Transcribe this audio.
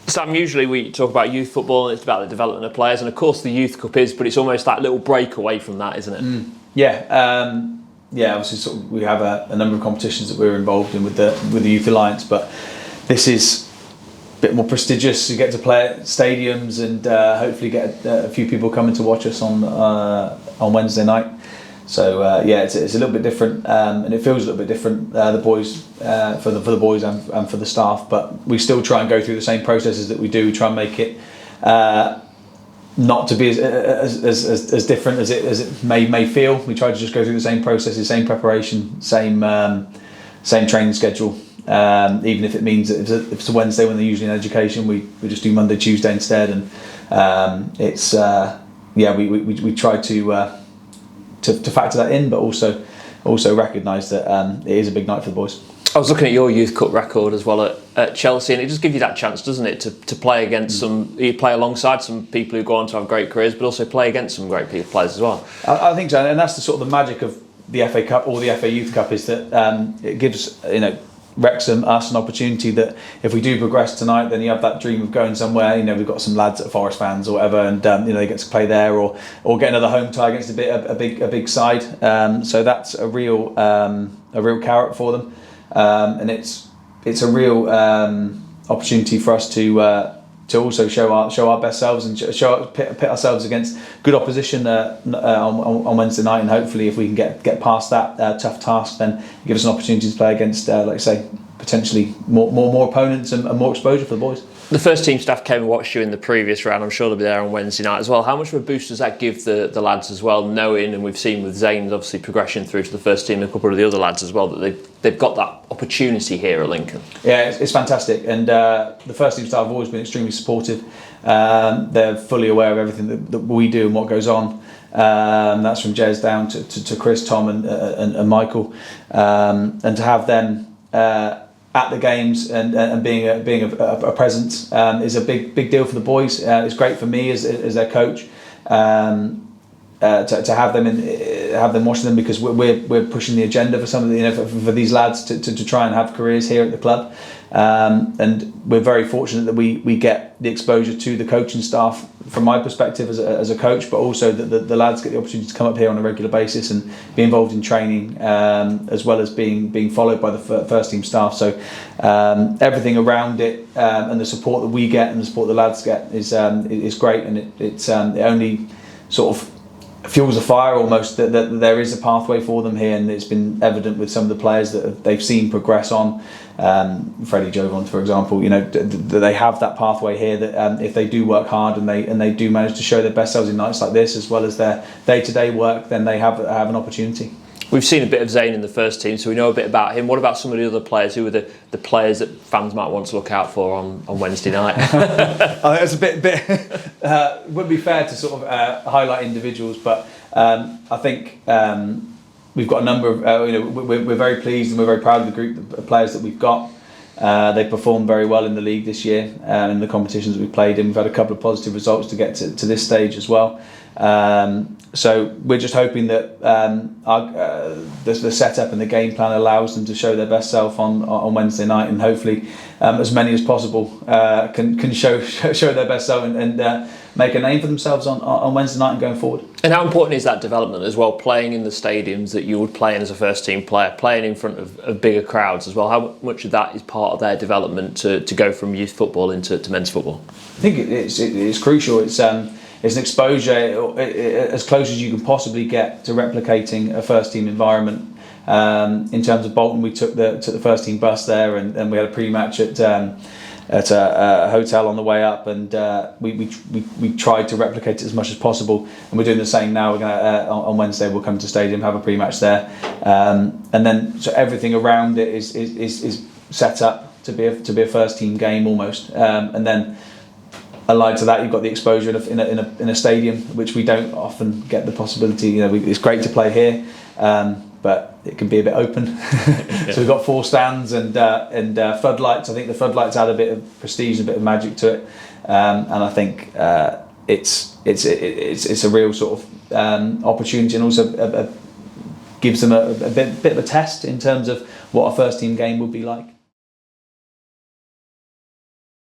Sam, usually we talk about youth football and it's about the development of players, and of course the Youth Cup is, but it's almost that little break away from that, isn't it? Yeah, obviously we have a number of competitions that we're involved in with the Youth Alliance, but this is a bit more prestigious. You get to play at stadiums and hopefully get a few people coming to watch us on Wednesday night. So it's a little bit different, and it feels a little bit different. The boys, for the boys and for the staff, but we still try and go through the same processes that we do. We try and make it not to be as different as it may feel. We try to just go through the same processes, same preparation, same training schedule. Even if it means that if it's a Wednesday when they're usually in education, we just do Monday, Tuesday instead, and we try to factor that in, but also recognise that it is a big night for the boys. I was looking at your Youth Cup record as well at Chelsea, and it just gives you that chance, doesn't it, to play against you play alongside some people who go on to have great careers, but also play against some great players as well. I think so, and that's the sort of the magic of the FA Cup or the FA Youth Cup, is that it gives Wrexham, us, an opportunity that if we do progress tonight, then you have that dream of going somewhere. We've got some lads that are Forest fans or whatever, and they get to play there or get another home tie against a big side. So that's a real carrot for them, and it's a real opportunity for us to also show our best selves and pit ourselves against good opposition on Wednesday night, and hopefully if we can get past that tough task, then it gives us an opportunity to play against, like I say, potentially more opponents and more exposure for the boys. The first team staff came and watched you in the previous round. I'm sure they'll be there on Wednesday night as well. How much of a boost does that give the lads as well, knowing, and we've seen with Zane's obviously progression through to the first team and a couple of the other lads as well, that they've got that opportunity here at Lincoln? Yeah, it's fantastic, and the first team staff have always been extremely supportive. They're fully aware of everything that we do and what goes on. That's from Jez down to Chris, Tom and Michael, and to have them at the games and being a presence is a big deal for the boys. It's great for me as their coach to have them watching them, because we're pushing the agenda for some of for these lads to try and have careers here at the club, and we're very fortunate that we get the exposure to the coaching staff from my perspective as a coach, but also that the lads get the opportunity to come up here on a regular basis and be involved in training, as well as being followed by the first team staff. So everything around it, and the support that we get and the support the lads get is great, and it only sort of fuels the fire almost that there is a pathway for them here, and it's been evident with some of the players that they've seen progress on. Freddie Jovan, for example, they have that pathway here that if they do work hard and they do manage to show their best selves in nights like this, as well as their day-to-day work, then they have an opportunity. We've seen a bit of Zane in the first team, so we know a bit about him. What about some of the other players? Who are the players that fans might want to look out for on Wednesday night? I think it's a bit wouldn't be fair to sort of highlight individuals, but I think we've got a number of we're very pleased and we're very proud of the group of players that we've got. They performed very well in the league this year, in the competitions that we played in. We've had a couple of positive results to get to this stage as well. So we're just hoping that the setup and the game plan allows them to show their best self on Wednesday night, and hopefully as many as possible can show their best self and make a name for themselves on Wednesday night and going forward. And how important is that development as well, playing in the stadiums that you would play in as a first team player, playing in front of bigger crowds as well? How much of that is part of their development to go from youth football into men's football? I think it's crucial. It's an exposure as close as you can possibly get to replicating a first team environment. In terms of Bolton, we took the first team bus there, and we had a pre-match at a hotel on the way up, and we tried to replicate it as much as possible, and we're doing the same now. We're going on Wednesday we'll come to the stadium, have a pre-match there, and then so everything around it is set up to be a first team game almost, and then allied to that, you've got the exposure in a stadium, which we don't often get the possibility. It's great to play here, but it can be a bit open. So we've got 4 stands and floodlights. I think the floodlights add a bit of prestige and a bit of magic to it, and I think it's a real sort of opportunity, and also gives them a bit of a test in terms of what a first team game would be like.